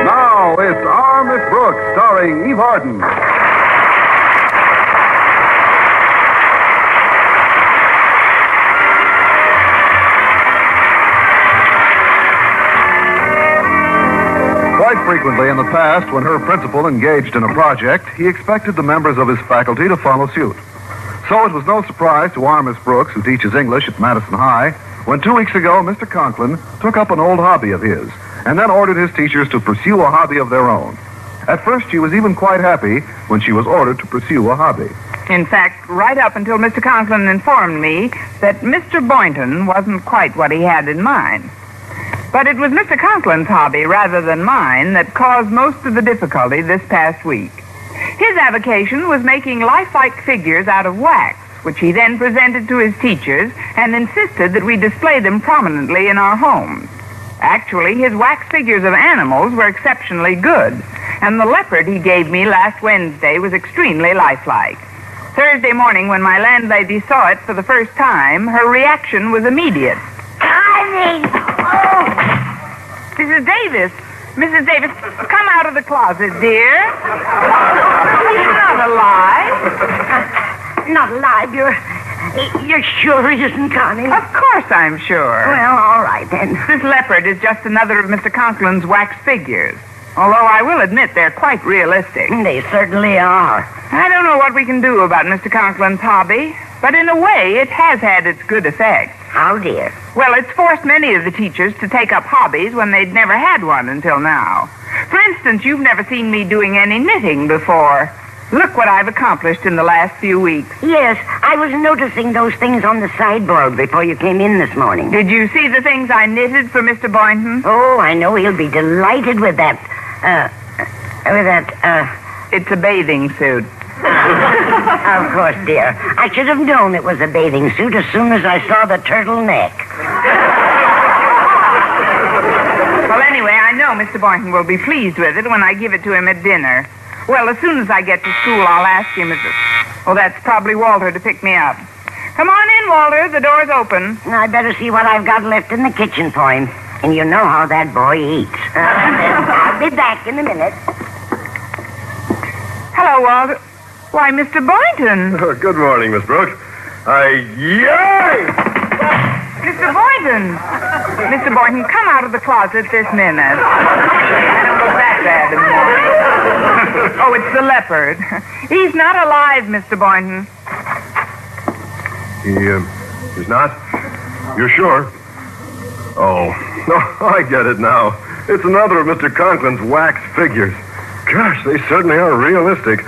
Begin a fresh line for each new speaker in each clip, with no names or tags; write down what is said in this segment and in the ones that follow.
Now it's Our Miss Brooks, starring Eve Arden. Quite frequently in the past, when her principal engaged in a project, he expected the members of his faculty to follow suit. So it was no surprise to our Miss Brooks, who teaches English at Madison High, when 2 weeks ago Mr. Conklin took up an old hobby of his and then ordered his teachers to pursue a hobby of their own. At first, she was even quite happy when she was ordered to pursue a hobby.
In fact, right up until Mr. Conklin informed me that Mr. Boynton wasn't quite what he had in mind. But it was Mr. Conklin's hobby, rather than mine, that caused most of the difficulty this past week. His avocation was making lifelike figures out of wax, which he then presented to his teachers and insisted that we display them prominently in our homes. Actually, his wax figures of animals were exceptionally good, and the leopard he gave me last Wednesday was extremely lifelike. Thursday morning, when my landlady saw it for the first time, her reaction was immediate.
Connie! Oh!
Mrs. Davis! Mrs. Davis, come out of the closet, dear. He's not alive.
Not alive, you're sure he isn't, Connie?
Of course I'm sure.
Well, all right, then.
This leopard is just another of Mr. Conklin's wax figures. Although I will admit they're quite realistic.
They certainly are.
I don't know what we can do about Mr. Conklin's hobby, but in a way it has had its good effects.
How, dear?
Well, it's forced many of the teachers to take up hobbies when they'd never had one until now. For instance, you've never seen me doing any knitting before. Look what I've accomplished in the last few weeks.
Yes, I was noticing those things on the sideboard before you came in this morning.
Did you see the things I knitted for Mr. Boynton?
Oh, I know he'll be delighted with that.
It's a bathing suit.
Of course, dear. I should have known it was a bathing suit as soon as I saw the turtleneck.
Well, anyway, I know Mr. Boynton will be pleased with it when I give it to him at dinner. Well, as soon as I get to school, I'll ask him if... Oh, that's probably Walter to pick me up. Come on in, Walter. The door's open.
I better see what I've got left in the kitchen for him. And you know how that boy eats. I'll be back in a minute.
Hello, Walter. Why, Mr. Boynton.
Oh, good morning, Miss Brooks. Yay!
Mr. Boynton. Mr. Boynton, come out of the closet this minute. I don't look that bad in the morning. Oh, it's the leopard. He's not alive, Mr. Boynton.
He's not? You're sure? Oh, no, I get it now. It's another of Mr. Conklin's wax figures. Gosh, they certainly are realistic.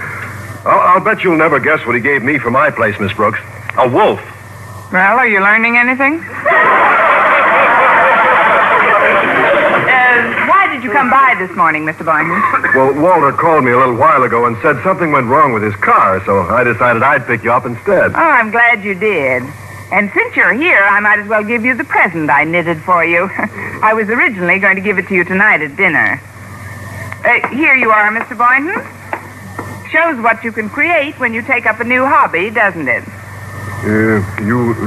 I'll bet you'll never guess what he gave me for my place, Miss Brooks. A wolf.
Well, are you learning anything? Why did you come by this morning, Mr. Boynton?
Well, Walter called me a little while ago and said something went wrong with his car, so I decided I'd pick you up instead.
Oh, I'm glad you did. And since you're here, I might as well give you the present I knitted for you. I was originally going to give it to you tonight at dinner. Here you are, Mr. Boynton. Shows what you can create when you take up a new hobby, doesn't it?
You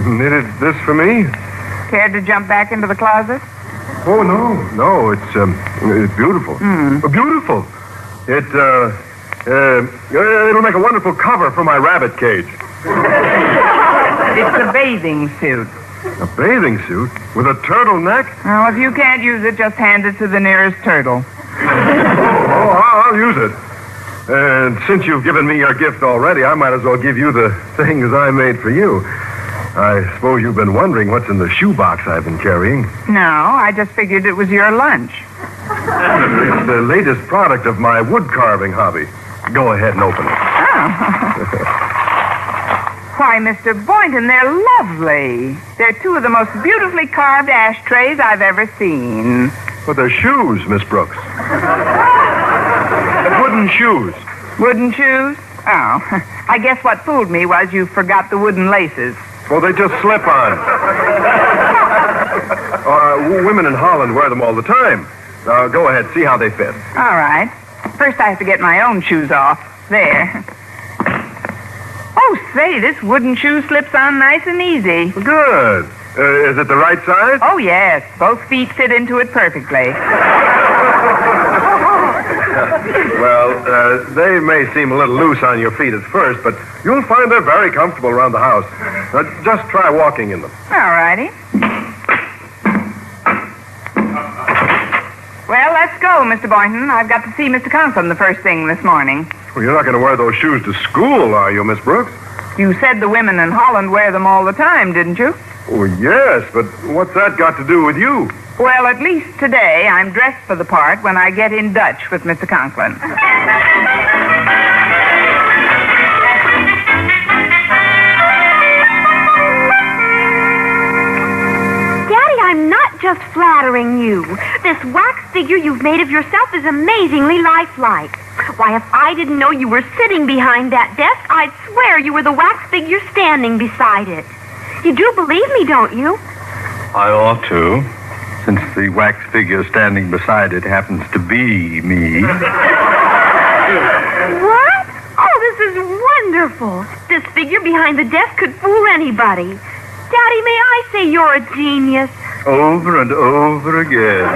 knitted this for me?
Care to jump back into the closet?
Oh, no, it's beautiful. Beautiful. It'll make a wonderful cover for my rabbit cage.
It's a bathing suit.
A bathing suit? With a turtleneck?
Well, if you can't use it, just hand it to the nearest turtle.
I'll use it. And since you've given me your gift already, I might as well give you the things I made for you. I suppose you've been wondering what's in the shoebox I've been carrying.
No, I just figured it was your lunch.
It's the latest product of my wood carving hobby. Go ahead and open it.
Oh. Why, Mr. Boynton, they're lovely. They're two of the most beautifully carved ashtrays I've ever seen.
But they're shoes, Miss Brooks. Wooden shoes.
Wooden shoes? Oh, I guess what fooled me was you forgot the wooden laces.
Well, they just slip on. Women in Holland wear them all the time. Go ahead, see how they fit.
All right. First, I have to get my own shoes off. There. Oh, say, this wooden shoe slips on nice and easy.
Good. Is it the right size?
Oh, yes. Both feet fit into it perfectly.
Well, they may seem a little loose on your feet at first, but you'll find they're very comfortable around the house. Just try walking in them.
All righty. Well, let's go, Mr. Boynton. I've got to see Mr. Conklin the first thing this morning.
Well, you're not going to wear those shoes to school, are you, Miss Brooks?
You said the women in Holland wear them all the time, didn't you?
Oh, yes, but what's that got to do with you?
Well, at least today I'm dressed for the part when I get in Dutch with Mr. Conklin.
Daddy, I'm not just flattering you. This wax figure you've made of yourself is amazingly lifelike. Why, if I didn't know you were sitting behind that desk, I'd swear you were the wax figure standing beside it. You do believe me, don't you?
I ought to, since the wax figure standing beside it happens to be me.
What? Oh, this is wonderful. This figure behind the desk could fool anybody. Daddy, may I say you're a genius?
Over and over again.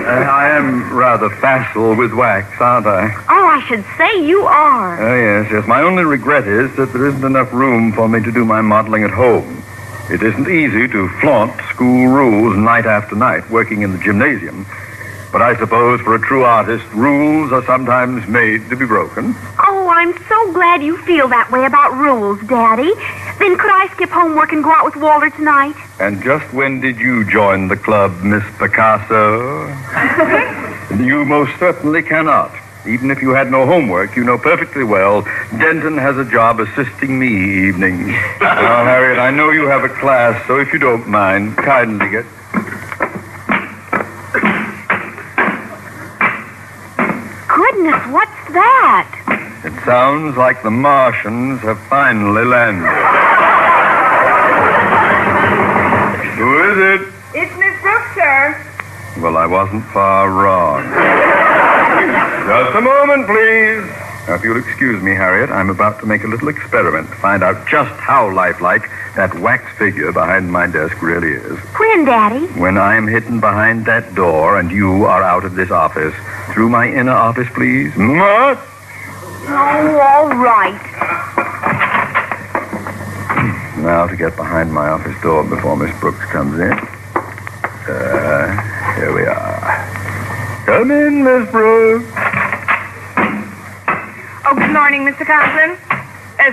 I am rather facile with wax, aren't I?
Oh, I should say you are.
Oh, yes. My only regret is that there isn't enough room for me to do my modeling at home. It isn't easy to flaunt school rules night after night working in the gymnasium. But I suppose for a true artist, rules are sometimes made to be broken.
Oh, I'm so glad you feel that way about rules, Daddy. Then could I skip homework and go out with Walter tonight?
And just when did you join the club, Miss Picasso? You most certainly cannot. Even if you had no homework, you know perfectly well Denton has a job assisting me evenings. Now, Harriet, I know you have a class, so if you don't mind, kindly get...
Goodness, what's that?
It sounds like the Martians have finally landed. Who is it?
It's Miss Brooks, sir.
Well, I wasn't far wrong. Just a moment, please. Now, if you'll excuse me, Harriet, I'm about to make a little experiment to find out just how lifelike that wax figure behind my desk really is.
When, Daddy?
When I'm hidden behind that door and you are out of this office. Through my inner office, please. What?
Oh, all right.
Now to get behind my office door before Miss Brooks comes in. Here we are. Come in, Miss Brooks.
Oh, good morning, Mr. Conklin.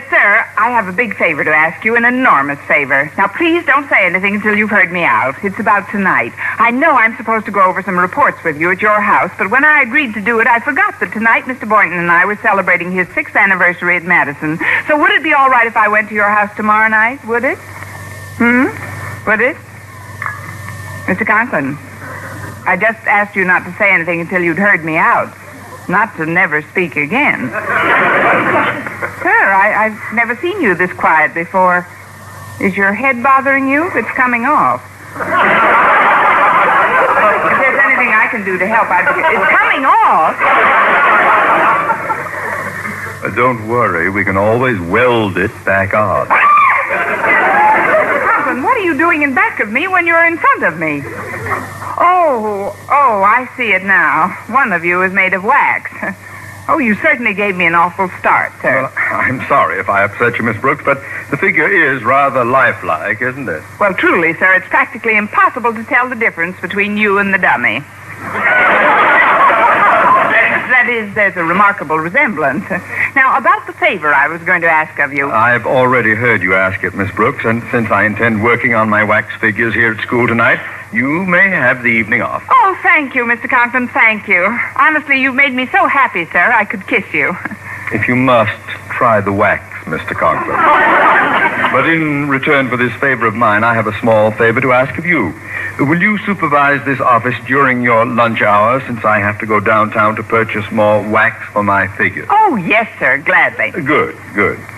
Sir, I have a big favor to ask you, an enormous favor. Now, please don't say anything until you've heard me out. It's about tonight. I know I'm supposed to go over some reports with you at your house, but when I agreed to do it, I forgot that tonight Mr. Boynton and I were celebrating his 6th anniversary at Madison. So would it be all right if I went to your house tomorrow night? Would it? Would it? Mr. Conklin, I just asked you not to say anything until you'd heard me out. Not to never speak again. Sir, I've never seen you this quiet before. Is your head bothering you? It's coming off. If there's anything I can do to help, it's coming off.
Don't worry, we can always weld it back on.
Conklin, what are you doing in back of me when you're in front of me? Oh, I see it now. One of you is made of wax. Oh, you certainly gave me an awful start, sir.
Well, I'm sorry if I upset you, Miss Brooks, but the figure is rather lifelike, isn't it?
Well, truly, sir, it's practically impossible to tell the difference between you and the dummy. That is, there's a remarkable resemblance. Now, about the favor I was going to ask of you.
I've already heard you ask it, Miss Brooks, and since I intend working on my wax figures here at school tonight, you may have the evening off.
Oh, thank you, Mr. Conklin, thank you. Honestly, you've made me so happy, sir, I could kiss you.
If you must, try the wax, Mr. Conklin. But in return for this favor of mine, I have a small favor to ask of you. Will you supervise this office during your lunch hour, since I have to go downtown to purchase more wax for my figures?
Oh, yes, sir, gladly.
Good.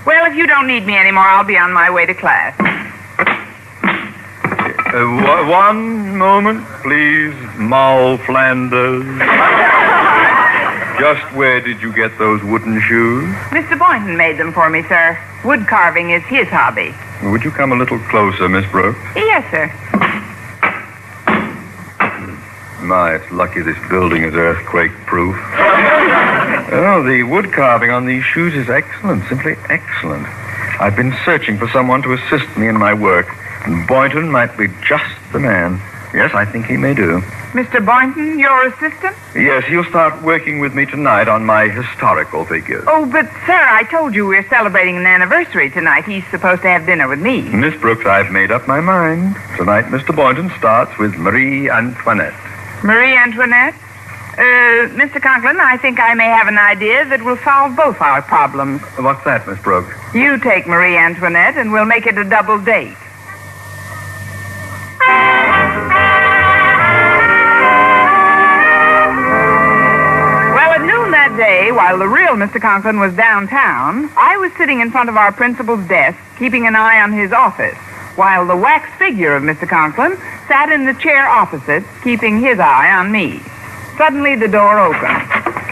Well, if you don't need me anymore, I'll be on my way to class.
One moment, please, Moll Flanders. Just where did you get those wooden shoes?
Mr. Boynton made them for me, sir. Wood carving is his hobby.
Would you come a little closer, Miss Brooks?
Yes, sir.
My, it's lucky this building is earthquake-proof. Oh, the wood carving on these shoes is excellent, simply excellent. I've been searching for someone to assist me in my work, and Boynton might be just the man. Yes, I think he may do.
Mr. Boynton, your assistant?
Yes, he'll start working with me tonight on my historical figures.
Oh, but, sir, I told you we're celebrating an anniversary tonight. He's supposed to have dinner with me.
Miss Brooks, I've made up my mind. Tonight, Mr. Boynton starts with Marie Antoinette.
Marie Antoinette? Mr. Conklin, I think I may have an idea that will solve both our problems.
What's that, Miss Brooks?
You take Marie Antoinette, and we'll make it a double date. Well, at noon that day, while the real Mr. Conklin was downtown, I was sitting in front of our principal's desk, keeping an eye on his office, while the wax figure of Mr. Conklin sat in the chair opposite, keeping his eye on me. Suddenly, the door opened.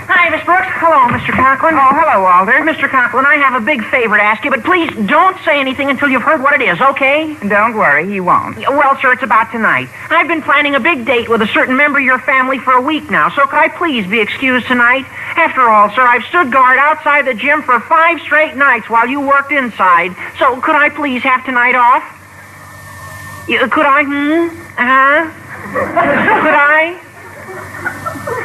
Hi, Miss Brooks. Hello, Mr. Conklin.
Oh, hello, Walter.
Mr. Conklin, I have a big favor to ask you, but please don't say anything until you've heard what it is, okay?
Don't worry, he won't.
Well, sir, it's about tonight. I've been planning a big date with a certain member of your family for a week now, so could I please be excused tonight? After all, sir, I've stood guard outside the gym for 5 straight nights while you worked inside, so could I please have tonight off? Could I? Could I?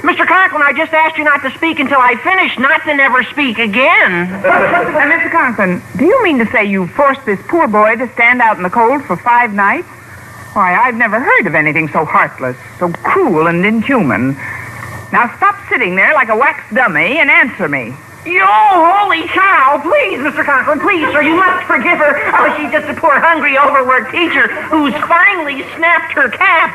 Mr. Conklin, I just asked you not to speak until I finish, not to never speak again.
Mr. Conklin, do you mean to say you forced this poor boy to stand out in the cold for 5 nights? Why, I've never heard of anything so heartless, so cruel and inhuman. Now stop sitting there like a wax dummy and answer me.
Yo, holy cow! Please, Mr. Conklin, please, sir, you must forgive her. Oh, she's just a poor, hungry, overworked teacher who's finally snapped her cap.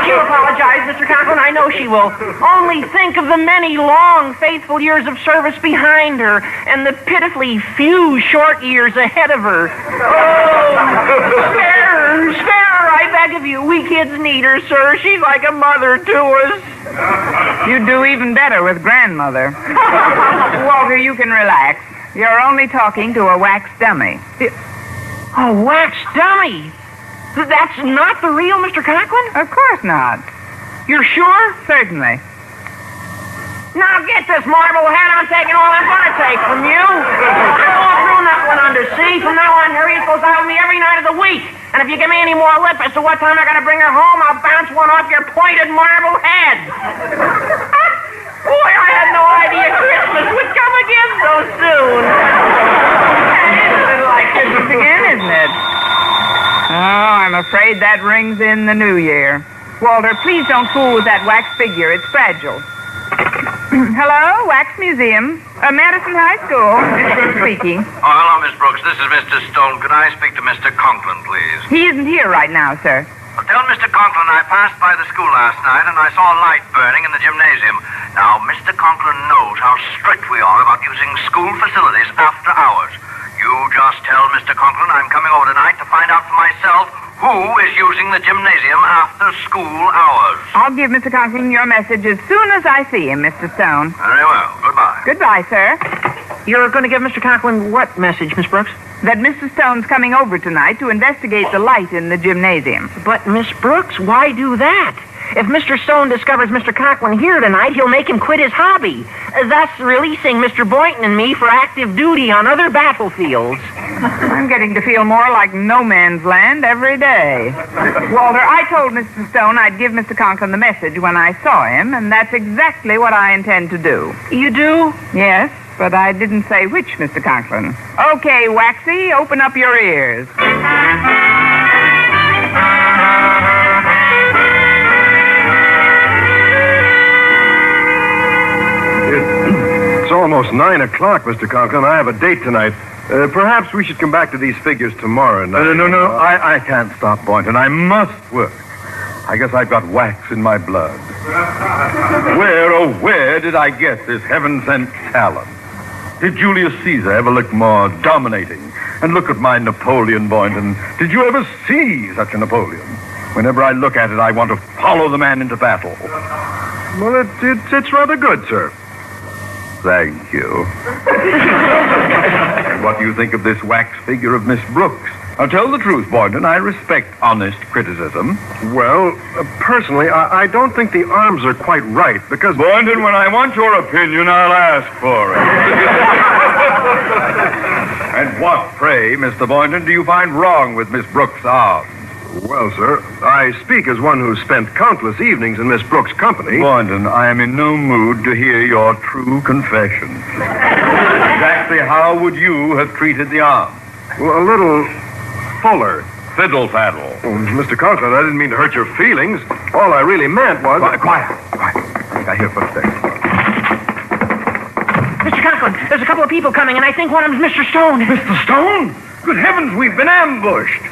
She'll apologize, Mr. Conklin. I know she will. Only think of the many long, faithful years of service behind her and the pitifully few short years ahead of her. Oh, spare her, I beg of you. We kids need her, sir. She's like a mother to us.
You'd do even better with grandmother. Walter, you can relax. You're only talking to a wax dummy.
A wax dummy? That's not the real Mr. Conklin?
Of course not.
You're sure?
Certainly.
Now get this marble head. I'm taking all I'm going to take from you. I won't throw nothing under sea. From now on, Harriet goes out with me every night of the week. And if you give me any more lip as to what time I got to bring her home, I'll bounce one off your pointed marble head. Boy, I had no idea Christmas would come again so soon.
It's a little like Christmas again, isn't it? Oh, I'm afraid that rings in the new year. Walter, please don't fool with that wax figure. It's fragile. Hello, Wax Museum. Madison High School. Miss Brooks speaking.
Oh, hello, Miss Brooks. This is Mr. Stone. Could I speak to Mr. Conklin, please?
He isn't here right now, sir.
Well, tell Mr. Conklin I passed by the school last night and I saw a light burning in the gymnasium. Now, Mr. Conklin knows how strict we are about using school facilities after hours. You just tell Mr. Conklin I'm coming over tonight to find out for myself who is using the gymnasium after school hours.
I'll give Mr. Conklin your message as soon as I see him, Mr. Stone.
Very well. Goodbye.
Goodbye, sir.
You're going to give Mr. Conklin what message, Miss Brooks?
That Mr. Stone's coming over tonight to investigate the light in the gymnasium.
But, Miss Brooks, why do that? If Mr. Stone discovers Mr. Conklin here tonight, he'll make him quit his hobby, thus releasing Mr. Boynton and me for active duty on other battlefields.
I'm getting to feel more like no man's land every day. Walter, I told Mr. Stone I'd give Mr. Conklin the message when I saw him, and that's exactly what I intend to do.
You do?
Yes, but I didn't say which, Mr. Conklin. Okay, Waxy, open up your ears.
It's almost 9 o'clock, Mr. Conklin. I have a date tonight. Perhaps we should come back to these figures tomorrow night.
No. I can't stop, Boynton. I must work. I guess I've got wax in my blood. Where did I get this heaven-sent talent? Did Julius Caesar ever look more dominating? And look at my Napoleon, Boynton. Did you ever see such a Napoleon? Whenever I look at it, I want to follow the man into battle.
Well, it's rather good, sir.
Thank you. And what do you think of this wax figure of Miss Brooks? Now, tell the truth, Boynton. I respect honest criticism.
Well, personally, I don't think the arms are quite right, because...
Boynton, when I want your opinion, I'll ask for it. And what, pray, Mr. Boynton, do you find wrong with Miss Brooks' arms?
Well, sir, I speak as one who's spent countless evenings in Miss Brooks' company.
Boynton, I am in no mood to hear your true confession. Exactly how would you have treated the arm?
Well, a little fuller.
Fiddle-faddle.
Oh, Mr. Conklin, I didn't mean to hurt your feelings. All I really meant was...
Quiet. I think I hear footsteps.
Mr. Conklin, there's a couple of people coming, and I think one of them's Mr. Stone.
Mr. Stone? Good heavens, we've been ambushed.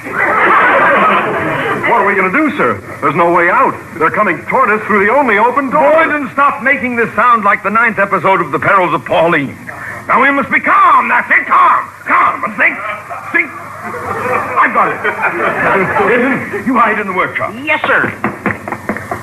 What are we going to do, sir? There's no way out. They're coming toward us through the only open door.
Boynton, stop making this sound like the 9th episode of The Perils of Pauline. Now, we must be calm. That's it, calm. Calm, and think. I've got it. You hide in the workshop.
Yes, sir.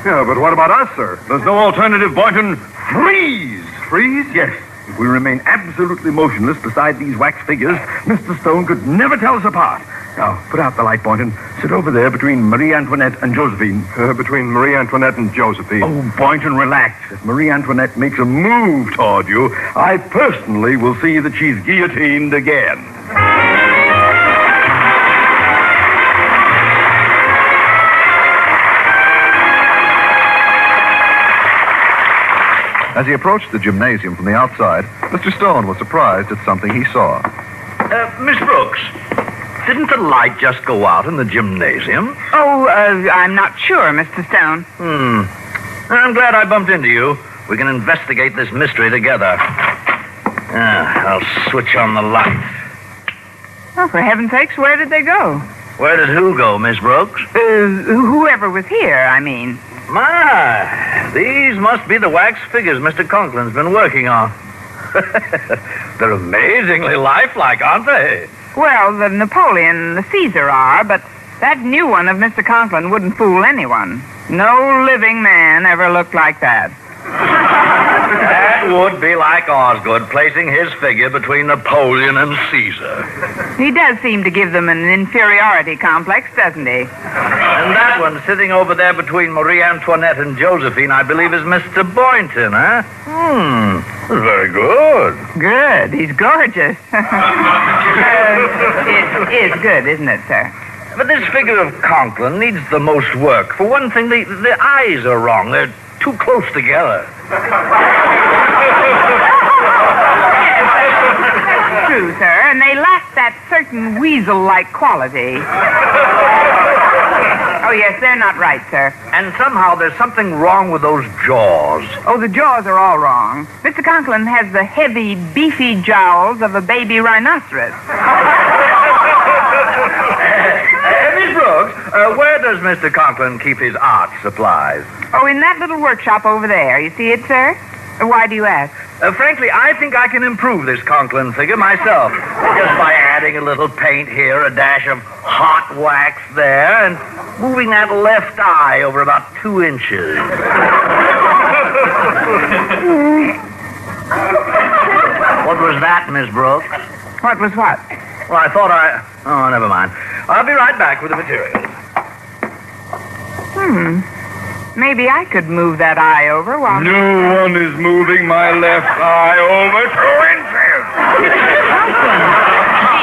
Yeah, but what about us, sir?
There's no alternative, Boynton. Freeze!
Freeze?
Yes. If we remain absolutely motionless beside these wax figures, Mr. Stone could never tell us apart. Now, put out the light, Boynton. Sit over there between Marie Antoinette and Josephine.
Between Marie Antoinette and Josephine.
Oh, Boynton, relax. If Marie Antoinette makes a move toward you, I personally will see that she's guillotined again.
As he approached the gymnasium from the outside, Mr. Stone was surprised at something he saw.
Miss Brooks, didn't the light just go out in the gymnasium?
Oh, I'm not sure, Mr. Stone.
I'm glad I bumped into you. We can investigate this mystery together. I'll switch on the light.
Oh, for heaven's sakes, where did they go?
Where did who go, Miss Brooks?
Whoever was here, I mean.
My, these must be the wax figures Mr. Conklin's been working on. They're amazingly lifelike, aren't they?
Well, the Napoleon and the Caesar are, but that new one of Mr. Conklin wouldn't fool anyone. No living man ever looked like that.
That would be like Osgood placing his figure between Napoleon and Caesar.
He does seem to give them an inferiority complex, doesn't he?
And that one sitting over there between Marie Antoinette and Josephine, I believe, is Mr. Boynton, huh? Very good.
Good. He's gorgeous. It is good, isn't it, sir?
But this figure of Conklin needs the most work. For one thing, the eyes are wrong. They're too close together.
That's true, sir, and they lack that certain weasel-like quality. Oh, yes, they're not right, sir.
And somehow there's something wrong with those jaws.
Oh, the jaws are all wrong. Mr. Conklin has the heavy, beefy jowls of a baby rhinoceros.
Miss Brooks, where does Mr. Conklin keep his art supplies?
Oh, in that little workshop over there. You see it, sir? Why do you ask?
Frankly, I think I can improve this Conklin figure myself. Just by adding a little paint here, a dash of hot wax there, and moving that left eye over about 2 inches. What was that, Miss Brooks?
What was what?
Well, I thought Oh, never mind. I'll be right back with the materials.
Maybe I could move that eye over while...
No one is moving my left eye over 2 inches.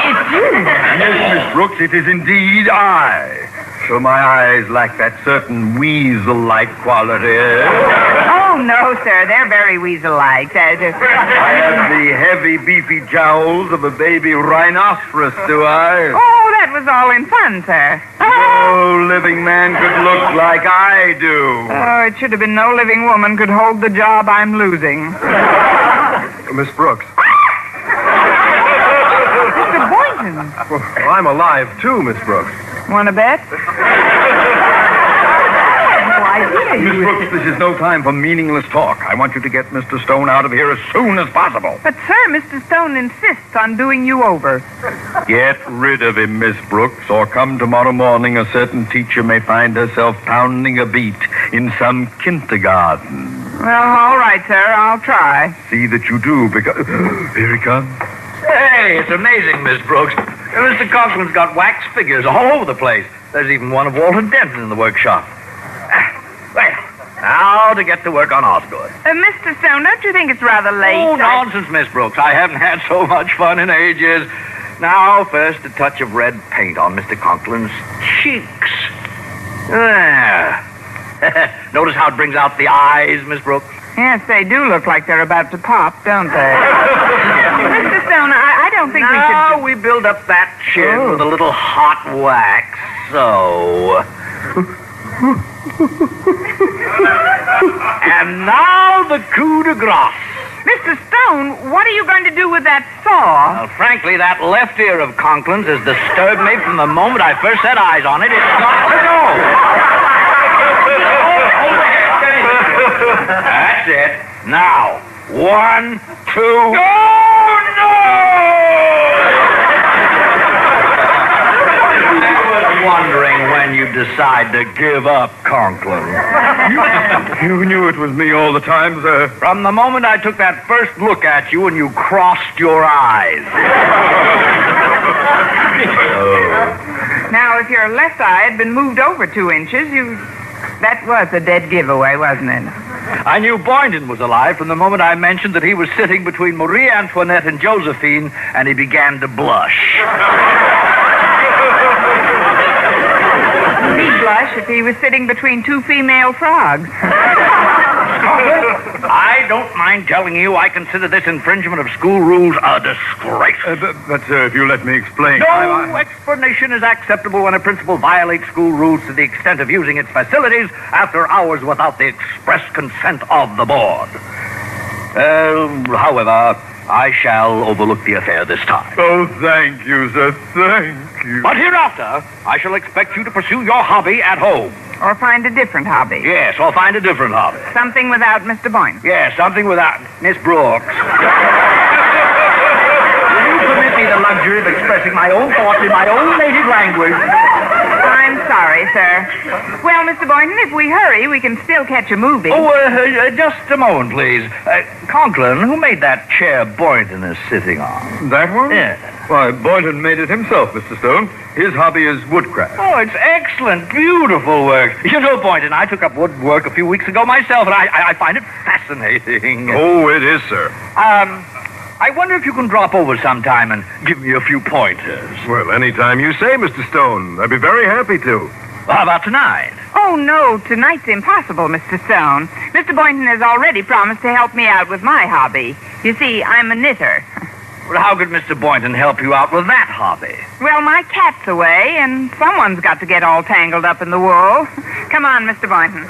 It's you.
Yes, Miss Brooks, it is indeed I. So my eyes lack that certain weasel-like quality.
Oh, no, sir. They're very weasel-like.
I have the heavy, beefy jowls of a baby rhinoceros, do I?
Oh, that was all in fun, sir.
No living man could look like I do.
Oh, it should have been no living woman could hold the job I'm losing.
Miss Brooks.
Mr. Boynton.
Well, I'm alive, too, Miss Brooks.
Want to bet? No idea.
Miss Brooks, this is no time for meaningless talk. I want you to get Mr. Stone out of here as soon as possible.
But, sir, Mr. Stone insists on doing you over.
Get rid of him, Miss Brooks, or come tomorrow morning a certain teacher may find herself pounding a beat in some kindergarten.
Well, all right, sir. I'll try.
See that you do, because... Here he comes.
Hey, it's amazing, Miss Brooks. Mr. Conklin's got wax figures all over the place. There's even one of Walter Denton in the workshop. Well, now to get to work on Osgood.
Mr. Stone, don't you think it's rather late?
Oh, nonsense, Miss Brooks. I haven't had so much fun in ages. Now, first, a touch of red paint on Mr. Conklin's cheeks. There. Notice how it brings out the eyes, Miss Brooks?
Yes, they do look like they're about to pop, don't they? Mr. Stone, I don't think
now we build up that chin with a little hot wax. So. And now the coup de grace.
Mr. Stone, what are you going to do with that saw?
Well, frankly, that left ear of Conklin's has disturbed me from the moment I first set eyes on it. It's got to go. That's it. Now, 1, 2... Oh, no! Wondering when you decide to give up, Conklin.
You knew it was me all the time, sir.
From the moment I took that first look at you and you crossed your eyes.
Now, if your left eye had been moved over 2 inches, that was a dead giveaway, wasn't it?
I knew Boynton was alive from the moment I mentioned that he was sitting between Marie Antoinette and Josephine, and he began to blush.
He'd blush if he was sitting between 2 female frogs.
I don't mind telling you I consider this infringement of school rules a disgrace.
But, sir, if you let me explain...
No explanation is acceptable when a principal violates school rules to the extent of using its facilities after hours without the express consent of the board. However, I shall overlook the affair this time.
Oh, thank you, sir. Thank you.
But hereafter, I shall expect you to pursue your hobby at home.
Or find a different hobby.
Yes, or find a different hobby.
Something without Mr. Boynton.
Yes, something without Miss Brooks. Will you permit me the luxury of expressing my own thoughts in my own native language?
I'm sorry, sir. Well, Mr. Boynton, if we hurry, we can still catch a movie.
Oh, just a moment, please. Conklin, who made that chair Boynton is sitting on?
That one?
Yes.
Why, Boynton made it himself, Mr. Stone. His hobby is woodcraft.
Oh, it's excellent, beautiful work. You know, Boynton, I took up woodwork a few weeks ago myself, and I find it fascinating.
Oh, it is, sir.
I wonder if you can drop over sometime and give me a few pointers.
Well, anytime you say, Mr. Stone. I'd be very happy to.
How about tonight?
Oh, no, tonight's impossible, Mr. Stone. Mr. Boynton has already promised to help me out with my hobby. You see, I'm a knitter.
Well, how could Mr. Boynton help you out with that hobby?
Well, my cat's away, and someone's got to get all tangled up in the wool. Come on, Mr. Boynton.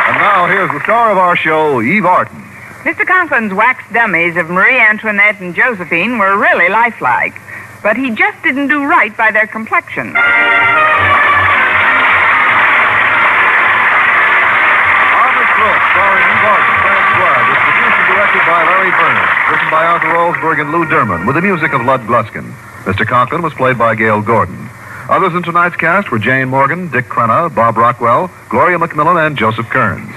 And now here's the star of our show, Eve Arden.
Mr. Conklin's wax dummies of Marie Antoinette and Josephine were really lifelike, but he just didn't do right by their complexion.
Harvest Brooks, starring Eve Arden, Frank Squire, is produced and directed by Larry Byrne, written by Arthur Olsberg and Lou Derman, with the music of Lud Gluskin. Mr. Conklin was played by Gail Gordon. Others in tonight's cast were Jane Morgan, Dick Crenna, Bob Rockwell, Gloria McMillan, and Joseph Kearns.